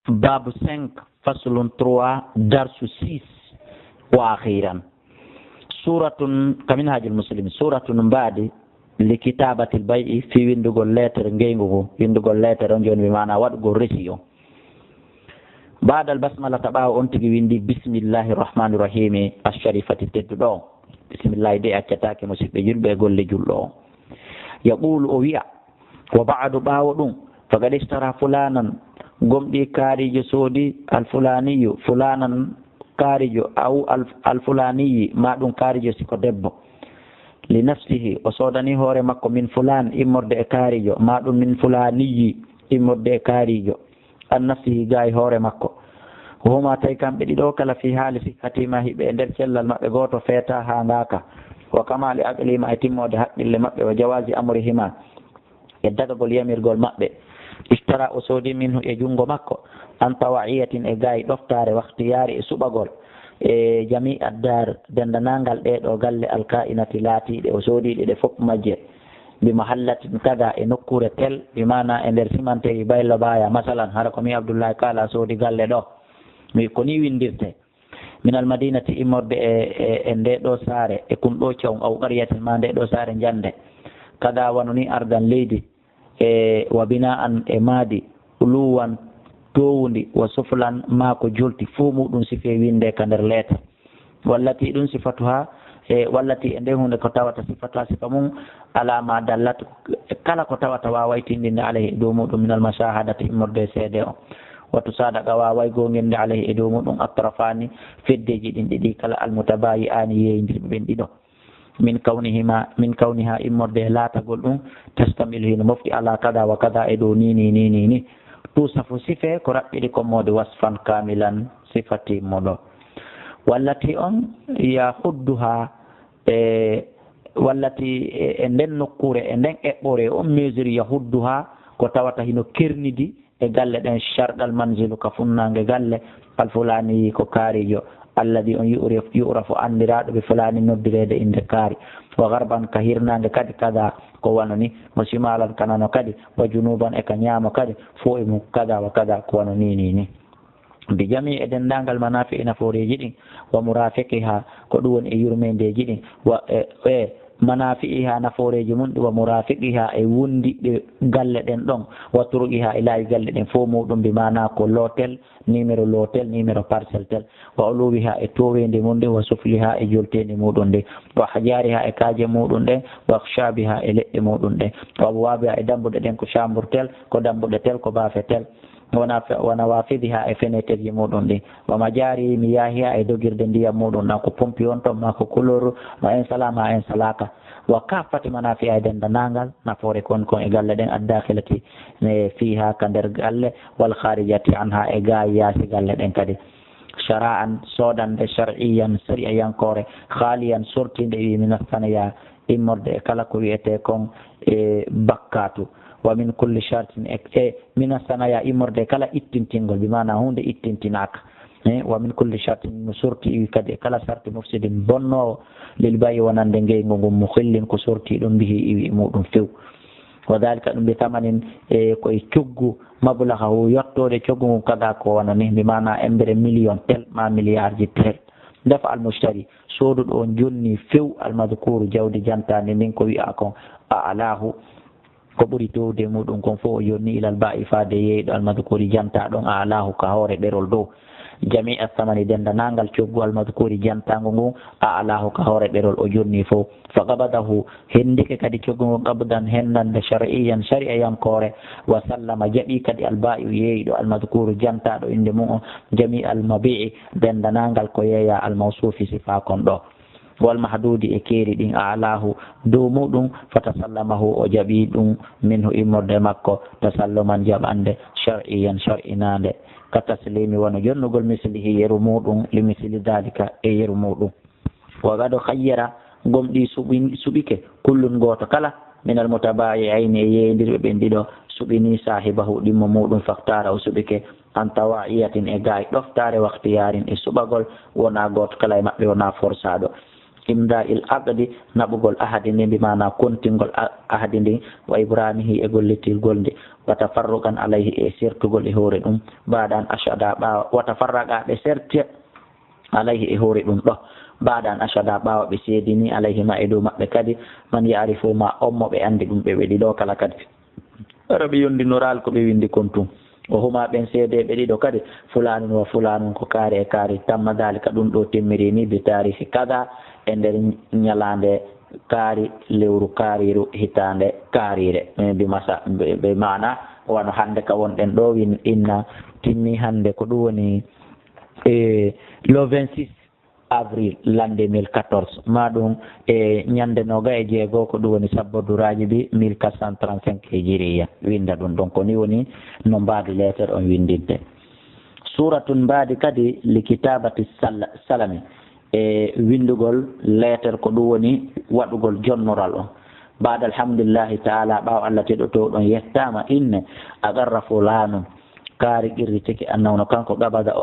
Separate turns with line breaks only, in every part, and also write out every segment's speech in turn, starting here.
باب 5 فصل 3 درس 6 وأخيرا سورة كمنهاج المسلم سورة بعد لكتابة البيع في ويندوغول لتر غينغو ويندوغول لتر جون بمعنى وادغو ريسيو بعد البسملة تباو أنتي ويندي بسم الله الرحمن الرحيم الشريفة تدو بسم الله دي أتتاك مسيب جلب يقول لجلو يقول أويا وبعد باو فقد اشترى فلانا gomɗi kaarijo soodi alfulaniyu fulanan kaarijo aw alfulaniyi ma ɗum kaarijo siko debbo li nafsihi o soodani hoore makko min fulan immorde e kaarijo ma ɗum min fulaniyi immorde e kaarijo an nafsihi ga e hoore makko homa tawi kamɓe ɗiɗo kala fi haali sihhatima hiɓe e nder cellal maɓɓe goto feeta ha ngaka wa kamali aqlima e timmode haqqille maɓɓe wa jawasi amrihima e dagagol yamirgol maɓɓe istara o soodi minhu e jungo makko an tawa'iyatin e gayi ɗoftare waktiyari e suɓagol e jami addar dendanangal ɗeɗo galle alka'inati laatiɗe o soodiɗe ɗe fof majje bi mahallatin kada e nokkure tel bi mana e nder simanteri baylo baya masalan hara komi abdoullahi kala soodi galle ɗo mi koni windirte min almadinati immorde e ndeɗo saare e kum ɗo caw aw qariyatin ma ndeɗo saare jande kada wanoni ardan leydi e wa bina'an e maadi uluwan towundi wa suflan ma ko julti fuu muɗum sife winde ka nder leeta wallati ɗum sifatu ha e wallati e nden hunde ko tawata sifatu ha sifa mum alama dallat kala ko tawata waway tindinde alayhi e dow muɗum min almashahadati immorde seede o wattu sadaka waway gongende alayhi e dow muɗum atrafani feddeji ɗin ɗiɗi kala almutabayi ani yeydirɓe ɓen ɗiɗo min kawniha immorde laatagol ɗum testamilu hino mofti ala kada wa kada e dow ni tout safu sife ko raɓɓiɗi kommode wasfan kamilan sifati moɗo wallati on ya hudduha wallati e nden nokkure e nden eɓɓore on mesure ya hudduha ko tawata hino kernidi e galle ɗen sharɗal manzilu ka funnange galle alfulani ko kaarijo alladi on yu'rafu andiraɗo ɓe fulani noddirede inde kaari wa garban ka hirnande kadi kada ko wanoni mo simalan kanano kadi wa junuban e ka ñaamo kadi fo e mum kada wa kada ko wanoni ni bi jami e dendagal manafi naforeji ɗin wa murafiqiha ko ɗum woni e yurmedeji ɗin wa e manafi'iha naforeji mum ɗi wa murafiqiha e wundiɗe galle ɗen ɗon wa turuqiha e laawi galle ɗen fo muɗum bi mana ko lotel numéro parcelle tel wa uluwiha e towende mum nde wa sufliha e joltende muɗum nde wa hajariha e kaaje muɗum ɗen wa shabiha e leɗɗe muɗum ɗen wa abwabiha e dambuɗe ɗen ko chambre tel ko dambuɗe tel ko bafe tel wana wafidiha e fenêtre ji muɗum ɗin wa majari mi yahiha e dogirde ndiyam muɗum ɗan ko pompi on ton ma ko couleur ma en salam ha en salaka wa kafati manafi'a e dendanangal nafoore kon e galle ɗen addakilati fiha ka nder galle wal kharijati anha e ga yaasi galle ɗen kadi shara'an sodande shar'iyan sari'a yankore khaliyan sortinde wi minastaniya immorde e kala ko wiyete kon e bakkatu wa min kulli shartin e mina sanaya immorde kala ittintingol bi mana hunde ittintinaka wa min kulli shartin no sorti kadi kala sarti mufsidin bonnowo lil bayi wonande ngeygo ngum mukhillin ko sorti ɗum bihi iwi muɗum few wa dalika ɗum bi tamanin e koye coggu mablahahu yettode coggu ngu kada ko wonani bi mana embere million tel ma milliard ji tel dafa almushtari soduɗo on jonni few almadkouru jawdi jantandi ndin ko wi'a kon a alahu ko ɓuri dowde muɗum kon fof o yonni ilal ba'i fade yeyɗo almadkouri janta ɗon a alahu ka hoore ɗerol dow jami assamani dendanangal coggu almadkouri jantago ngu a alahu ka hoore ɗerol o jonni fof fa qabadahu hendike kadi coggu ngu qabdan hendande shar'iyan sharia yankore wa sallama jaɓi kadi alba'i yeyɗo almadkouru jantaɗo inde mum o jami almabi'i dendanangal ko yeeya almawsufi sifa kon ɗo wal mahdudi e keeri ɗin a alahu dow muɗum fa tasallamahu o jaɓi ɗum minhu immorde makko tasalluman jaɓande shar'iyan shar'inande ka taslimi wono jonnugol mislihi yeru muɗum li misli dalika e yeru muɗum wa gado hayyara gomɗi suɓike kullun goto kala min almutabayi ayni e yeyndirɓe ɓen ɗiɗo suɓini sahibahu ɗimmo muɗum faktara o suɓike an tawa'iyatin e gaay ɗoftare waktiyarin e suɓagol wona goto kala e maɓɓe wona forsaɗo imda'il aqdi naɓugol ahadi ndi mbimana kontingol ahadi ndi wa ibramihi e gollitilgol nde wa tafarruqan alayhi e sertugol e hoore ɗum mbaɗan ashada ɓawa wa tafarraqa ɓe serti alayhi e hoore ɗum ɗo mbaɗan ashada ɓawa ɓe seedini alayhima e dow maɓɓe kadi man yarifu ma ommo ɓe andi ɗum ɓe weɗi ɗo kala kadi ara ɓe yondinoral ko ɓe windi kon tum o huma ɓen seedeɓe ɗiɗo kadi fulanun wa fulanun ko kaari e kaari tamma dalika ɗum ɗo timmiri ni bi tarihi kada e nder ñalande kaari lewru kaariru hitande kaarire bi masa ɓe mana wano hande ka wonɗen ɗo win inna timmi hande ko ɗum woni le 26 avril l'année 2014 maɗum e ñande noga e jeego ko ɗum woni sabboduraji ɗi 1435 hijiriya winda ɗum donc ni woni no mbaadi lettere on windinte suratun mbaadi kadi li kitabati salami e windugol lettere ko ɗum woni waɗugol jonnoral on mbaɗa alhamdulillahi taala ɓaw Allah teɗo to ɗon yettama inne agarra fulanum kaari qirritiki annawno kanko gabada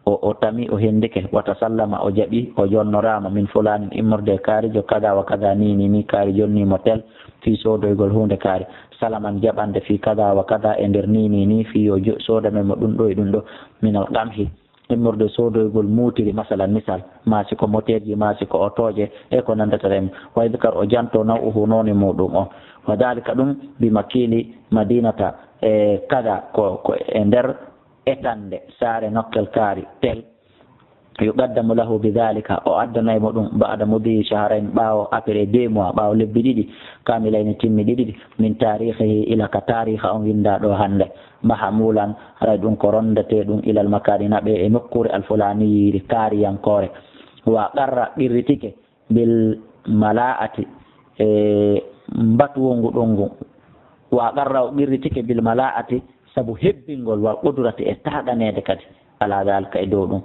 o tami o hendike wata sallama o jaɓi o jonnorama min fulanin immorde kaarijo kada wa kada ni kaari jonnimo tel fi sodoygol hunde kaari salaman jaɓande fi kada wa kada e nder ni fi yo sodanemo ɗum ɗo e ɗum ɗo minal qamhi immorde sodoygol mutiri masalan misal masi ko moteji masi ko otoje e ko nandatarem wayde kar o janto naw'uhu noni muɗum o wa dalika ɗum bi makili madinata e kada ko e nder etande saare nokkel kaari tel yuqaddamu lahu bidhalika o addanaymo ɗum ba'da mudi shahrain ɓaawo après 2 mois ɓaawo lebbi ɗiɗi kamilayni timmi ɗiɗi min tarihihi ila ka tariha on winda ɗo hande mahamulan haray ɗum ko rondete ɗum ilal makari naɓe e nokkure alfulaniyiri kaariyankore wa qarra ɓirritike bil mala'ati e mbatuwongu ɗon ngu wa qarra o ɓirritike bil mala'ati sabu hebbingol wa qudrati e taɗanede kadi ala dalika e dow ɗum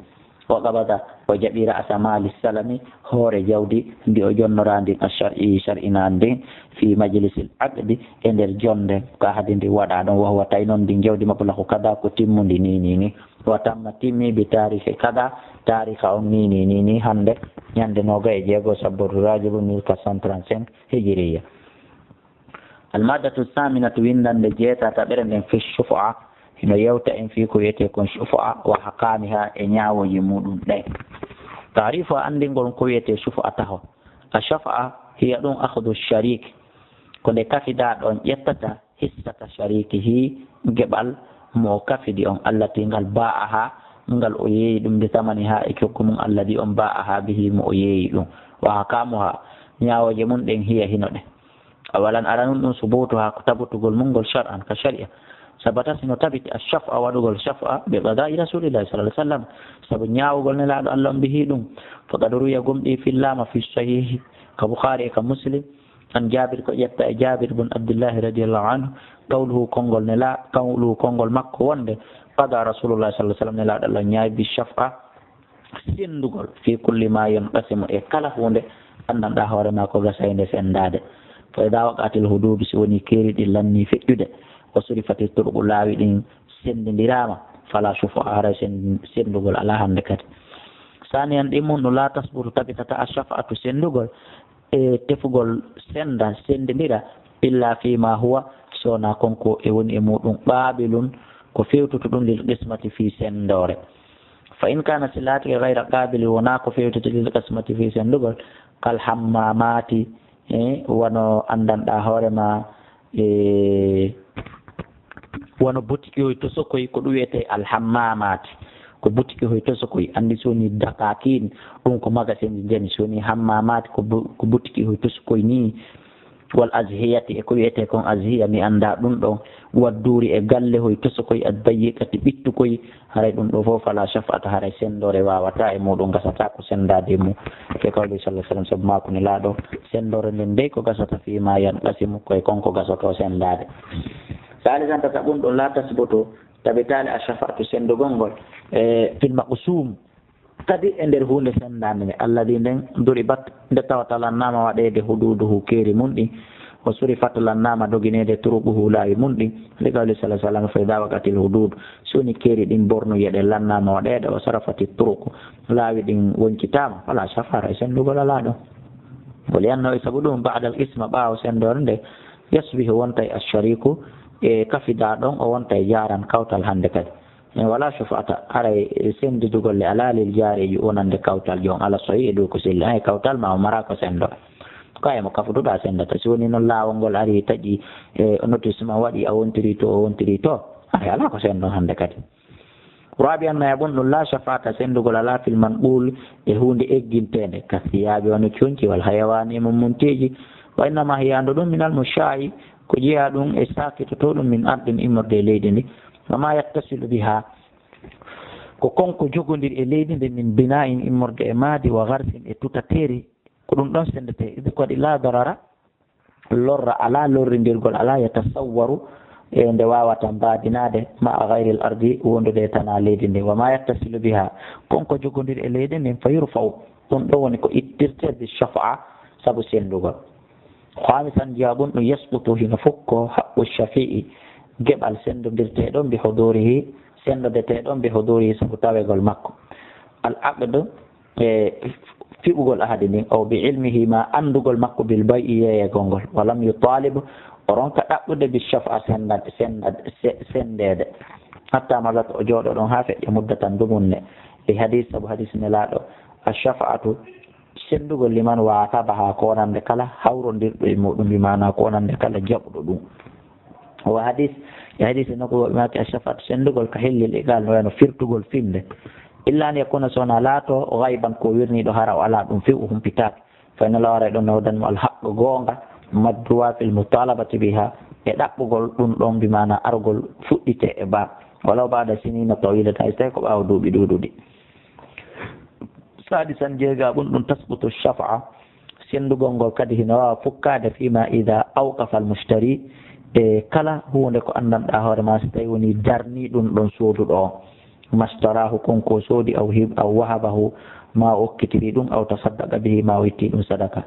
o qabada o jaɓira asamali salami hoore jawdi ndi o jonnorandi shar'inandi fi majlisil aqdi e nder jonde ka hadi ndi waɗa ɗon wahwa tawi noon ndi jawdi mablahu kada ko timmudi ni wa tamma timmi bi tarihi kada tariha on ni hande ñande 26 sabbotu rajibu 1435 hijiriya almadatu saminatu windande jeetata ɓere nden fi shufa hino yewta en fi ko wiyete kon shufa wa hakamiha e ñawoji muɗum ɗe tarifu andingol ko wiyete shufa taho a shafa hiya ɗum akhdu sharik ko nde kafida ɗon ƴettata hissata sharikihi geɓal mo kafidi on allati ngal ba'aha ngal o yeeyi ɗum bi tamani ha e cokku mum alladi on ba'aha bihi mo o yeeyi ɗum wa hakamuha ñawoje mum ɗen hiya hino ɗe awalan aranum ɗum subutuha ko tabutugol mum ngol shar'an ka sharia sabata sino tabiti ashafa waɗugol shafa ɓe ɓada'i rasulillahi sallallahu alaihi wasallam sabu ñawugol nelaɗo Allah on mbihi ɗum faqad ruya gomɗi fillama fi sahihi ka bukhari e ka muslim an jabir ko ƴetta e jabir bun abdillahi radiallahu anhu qawluhu konngol makko wonde qada rasulullah sallallahu alaihi wasallam nelaɗo Allah ñaawi bi shafa sendugol fi kulli ma yonqasimu e kala hunde andanɗa hoorema ko gasayde sendade fa ida waqatil hududu si woni keeriɗi lanni feƴƴude o surifati turɓu laawi ɗin sendidirama fala shufa ara sendugol ala hande kadi saniyan ɗimmum no la tasbutu tabitata a shafa'atu sendugol e tefugol sendidira illa fima huwa sona konko e woni e muɗum ɓabilun ko fewtuto ɗum lil qismati fi sendore fa in kana silati gayra qabili wona ko fewtuto lil qismati fi sendugol kal hammamati wono andanɗa hoorema wono boutique hoy to sokoy ko ɗum wiyete alhammamati ko boutique hoy to sokoy andi soni dakakin ɗum ko magasin ndeni soni hammamati ko boutique hoy to sokoy ni wal azhiyati e ko wiyete kon azhiya mi anda ɗum ɗon wadduri e galle hoy to sokoy addayiqati ɓittukoy haray ɗum ɗo fof ala shafata haray sendore wawata e muɗum gasata ko sendade mum ke kawɗi sallah sallam saabu makone laaɗo sendore nden nde ko gasata fima yan qasimu koye konko gasoto sendade salisantata ɗum ɗon la tasboto tabitali a shafatu sendugol ngol e filma usum kadi e nder hunde sendande nde alladi nden duri bat nde tawata lannama waɗede hududuhu keeri mum ɗi o suri fata lannama doginede turuɓuhu laawi mum ɗi li qawli sallah sallam fa ida waqatil hudud soni keeri ɗin bornoyeɗe lannama waɗede o sarafati turuku laawi ɗin woncitama wala safara e sendugol ala ɗon ولأنه يسبب بعد الاسم باو سندورنde يصبح وانتي الشريك كفي دادون أو وانتي جارا كوتال هندكت ولا شفعة على سند تقول على للجاري ونند كوتال يوم على صحيح دوك سيل هاي كوتال ما مراكو سندور kaya mo kafudu da senda ta soni non lawol ari taji notisma wadi awontiri to ay ala ko sendo hande kadi rabian ma yabun la shafata sendugol ala fil manqul hunde eggintende kasiyabe woni conci wal hayawani mum munteji wa inna ma hiya andum min al musha'i ko jiya dum e sakitu to dum min ardin imorde leydi ndi ma yattasilu biha ko konko jogondir e leydi ndi min bina'in imorde e madi wa gharsin e tutateri ko ɗum ɗon sendete idi ko waɗi la darara lorra ala lorrindirgol ala yatasawwaru e nde wawata mbadinade ma gayri l ardi wondude tana leydi ndi wama yattasilu biha konko jogodir e leydi ndin fa yurfaw ɗum ɗo woni ko ittirtede shafa'a saabu sendugol hamisan jabun ɗum yasbutu hino fukko haqqu shafi'i geɓal sendodirteɗon bi hudurihi sendodeteɗon bi hudurihi saabu tawegol makko al aqd fiɓugol ahadi ndin aw bi ilmihi ma andugol makko bil bay'i yeyegol ngol walam yutalib o ronka ɗaɓɓude bi shafa sendede hatta magat o jooɗo ɗon ha feƴƴa muddatan dumunne e hadis sabu hadis nelaɗo a shafa'atu sendugol liman wataba ha konande kala hawrodirɗo e muɗum bimana konande kala jaɓuɗo ɗum wa hadis e hadis noko maki a shafa'atu sendugol ka hellil egal no wayno firtugol fimde illa an yakuna sona laato gayban ko wirniɗo hara o ala ɗum few o humpitaki fayno lawara ɗon nawdanmo alhaqqo goonga madduwa fil mutalabati biha e ɗaɓɓugol ɗum ɗon bimana argol fuɗɗite e ba walaw bada sinina tawilata hay so tawi ko ɓaawa duuɓi ɗuɗuɗi sadisan jeegaɓum ɗum tasbutu shafa'a sendugol ngol kadi hino wawa fukkade fima ida awqafa al mushtari e kala hunde ko andanɗa hoore ma so tawi woni darni ɗum ɗon sooduɗo o mastarahu konko soodi aw wahabahu ma okkitiri ɗum aw tasaddaqa bihi ma o itti ɗum sadaka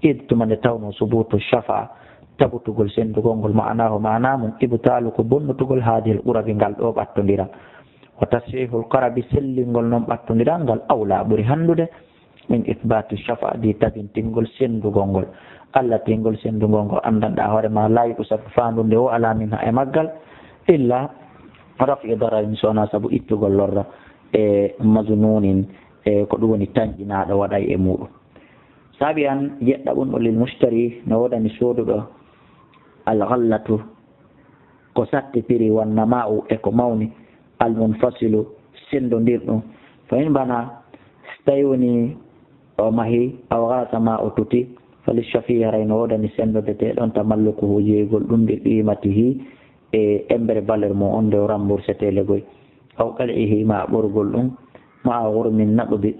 id tumande tawno subutu shafa'a tabutugol sendugol ngol ma'anahu ma'namum ibtalu ko bonnutugol haadihil qurabi ngal ɗo ɓattodira wa tasfihul qarabi sellingol noon ɓattodiral ngal awla ɓuri handude min ithbatu shafa'a di tabintingol sendugol ngol allah tingol sendugol ngol andanɗa hoore ma layɗu sabu fandude o ala min ha e maggal illa rafi dararin sona sabu ittugol lorra e mazununin e ko ɗum woni tañƴinaɗo waɗay e muɗum saabi an yeɗɗa ɓum ɗo lil mustari no woɗani sooduɗo alghallatu ko satti piri wannama u e ko mawni almunfasilu sendodir ɗum fayin bana so tawi woni o mahi aw gasama o tuti fali shafi haray no woɗani sendodete ɗon tamallukuhu jeygol ɗum ɓe qimatihi e embere valeur mo on nde o rembourse telegoy aw qal'ihi ma ɓorgol ɗum ma a wurmin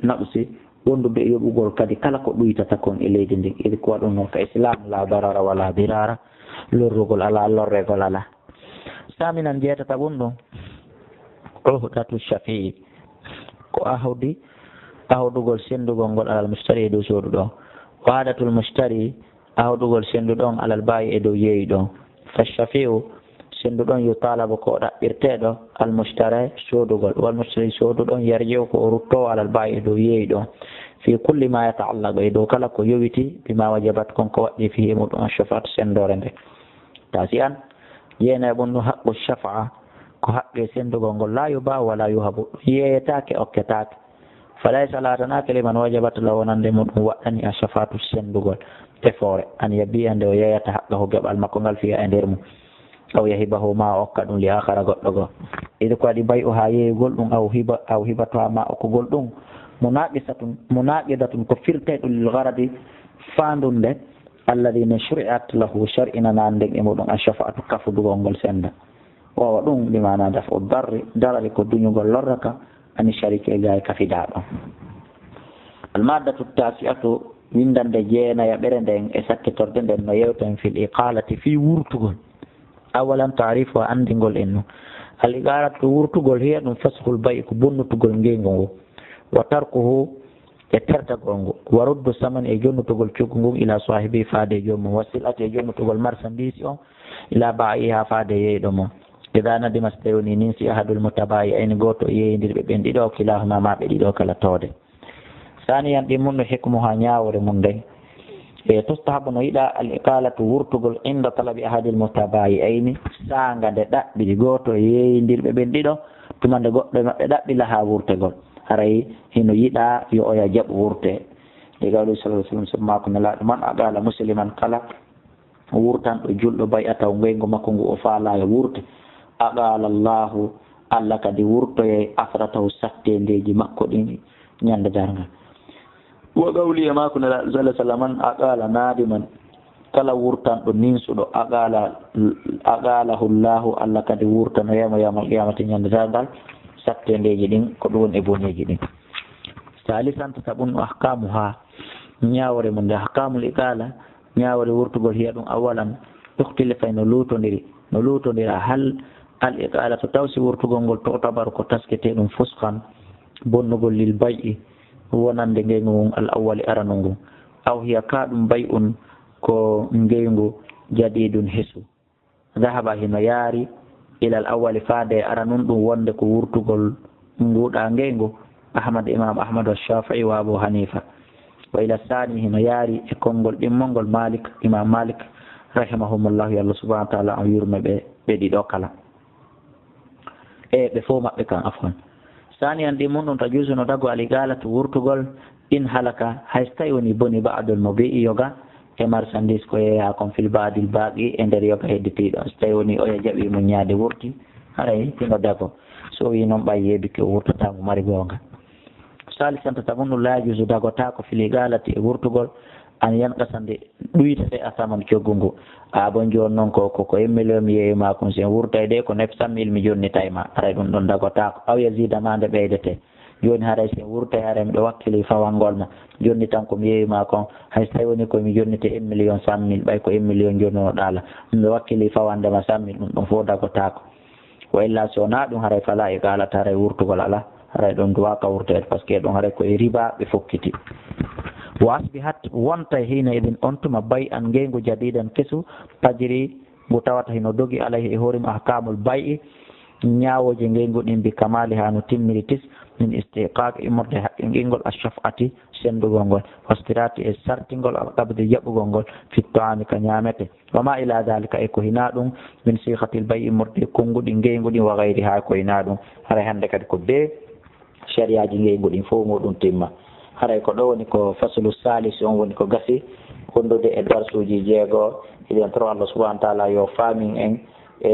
naɓsi wondude yoɓugol kadi kala ko ɗuytata kon e leydi ndi idi ko waɗum noon ka islam la darara wala dirara lorrugol ala lorregol ala saminan jeetata ɓum ɗum uhdatu shafii ko ahudugol sendugol ngol alal mustari e dow sooduɗo wahdatul mustari ahudugol senduɗon alal bawi e dow yeeyiɗon fa shafiu senduɗon yo talabo ko ɗaɓɓirteɗo almustare soodugol walmustari sooduɗon yarjew ko o ruttowo alal bawi e dow yeeyiɗon fi kulli ma yataallaqu e dow kala ko yowiti bima wajabat konko waɗɗi fihi muɗum ashafat sendore nde tasi an yeena ɓum ɗum haqqu shafa'a ko haqqe sendugol ngol la yuba wala yuhabu yeeyetake okketake falaysa latanake liman wajabat la wonande muɗum waɗɗani ashafatu sendugol tefoore an yabiya nde o yeeyata haqqahu geɓal makko ngal fiya e nder mum aw yahibahu ma okka ɗum li akhara goɗɗo goo iɗi ko waɗi bay o ha yeeygol ɗum aw hibato ha ma okkugol ɗum munaqidatun ko firtay ɗum lil garadi fandunde alladina shuri'at lahu shar'inana nden e muɗum ashafa'atu kafudugol ngol senda wawa ɗum limana dafa darari ko duñugol lorraka ani sharike gay kafidaɗo almaddatu tasi'atu windande jeenaya ɓere nden e sakkitorde nden no yewten fil iqalati fi wurtugol awalan tarifu andingol en no al iqalatu wurtugol hiya ɗum faskhul bay ko bonnutugol ngeygo ngo wa tarkuhu e tertagol ngo wa ruddu saman e jonnutugol coggu ngun ila sahibi faade joomum wasilati e jonnutugol marchandise on ila ba'iha faade yeyɗo mum ida nadima so tawi woni nin si ahadul mutabayi ayni goto yeeyidirɓe ɓen ɗiɗo kilahuma maɓe ɗiɗo kala toode saniyan ɗi mum no hikmu ha ñawore mum ndey tustahabu no yiɗa al iqalatu wurtugol inda talabi ahadil mutabayi'ayni sanga nde ɗaɓɓi goto yeeyindirɓe ɓen ɗiɗo tumande goɗɗo maɓɓe ɗaɓɓila ha wurtegol haray hino yiɗa yo oya jaɓ wurte e gawɗo sallah sallam sommako nelaɗo man aqala musliman kala wurtanɗo julɗo bay'a taw ngoyngo makko ngu o faalayo wurte aqala llahu Allah kadi wurtoye asratahu sattendeji makko ɗin ñande darga wa gawli e mako nelaɗo sallah sallam man aqala nadiman kala wurtanɗo ninsuɗo aqalahu llahu Allah kadi wurtanoyamo yamal qiyamati ñande dargal sattendeji ɗin ko ɗum e boneji ɗin salisan taɓunno ahkamu ha ñawore mo nde ahkamul iqala ñawore wurtugol hiya ɗum awalan ikhtilifay no lutodira hal al iqala to tawsi wurtugol ngol to tabaru ko taskete ɗum fuskan bonnugol lil bay'i wonande ngeygu ngun al awwali arano ngun aw hiya ka ɗum bay'un ko ngeygu jadidun hesu dahaba hino yaari ila al awwali faade aranun ɗum wonde ko wurtugol nguɗa ngeygu ahmad imam ahmad wa shafi'i wa abu hanifa wa ila sani hino yaari e konngol ɗimmolngol malik imam malik rahimahumullahu yo Allah subhanahu wa taala on yurme ɓe ɗiɗo kala ɓe fof maɓɓe kan afwan sani an ɗimmum ɗum tajusu no tago aligala to wurtugol in halaka hayso tawi woni boni ba'dul mubi'i yoga e marchandise ko yeeya kon fil badil baaqi e nder yoga hedditiɗo so tawi woni oya jaɓi mum ñaade wurti haray hino dago so wi noon ɓay yeebike wurtatamo mari gonga salisanta tagun ɗum laajusu dagotako filigalati e wurtugol an yankasande ɗuytate asaman coggu ngu bon joni noon ko 1 million mi yeeyima kon sen wurtay de ko 900 mille mi jonnitayma haray ɗum ɗon dagotako aw yasidama nde ɓeydete joni haray sen wurtay haray miɗo wakkili fawalngol ma jonni tan komi yeeyima kon hayso tawi woni komi jonnite 1 million 100 mille ɓay ko 1 million jonnono ɗala miɗo wakkili fawandema 100 mille ɗum ɗon fof dagotako wa illa so wona ɗum haray fala e galata haray wurtugol ala haray ɗon duwaka wurtede par ce que ɗon haray koye riba ɓe fokkiti wa asbihat wonta hina eɗen on tuma bay an ngeygu jadidan kesu pajiri ngu tawata hino dogi alayhi e hoorima ahkamul bay'i ñawoje ngeygu ɗin bi kamali ha no timmiri tis min istiqaq immorde haqqingol ashafati sendugol ngol fastirati e sartingol alqabde jaɓɓugol ngol fittoami ka ñamete wama ila dalika e ko hina ɗum min sihatil bay'i immorde konnguɗi ngeygu ɗin wa gayri ha ko hina ɗum haray hande kadi ko be shariaji ngeygu ɗin fof muɗum timma haray ko ɗo woni ko faslu salis on woni ko gasi wondude e darsuji jeego eɗen toro Allah subahana taala yo faamin en e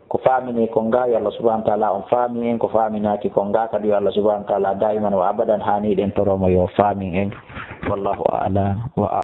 ko famini ko nga yo Allah subahana taala on faami en ko faminaki ko nga kadi yo Allah subahana taala daiman wa abadan hani ɗen toromo yo faamin en wallahu a'lam wa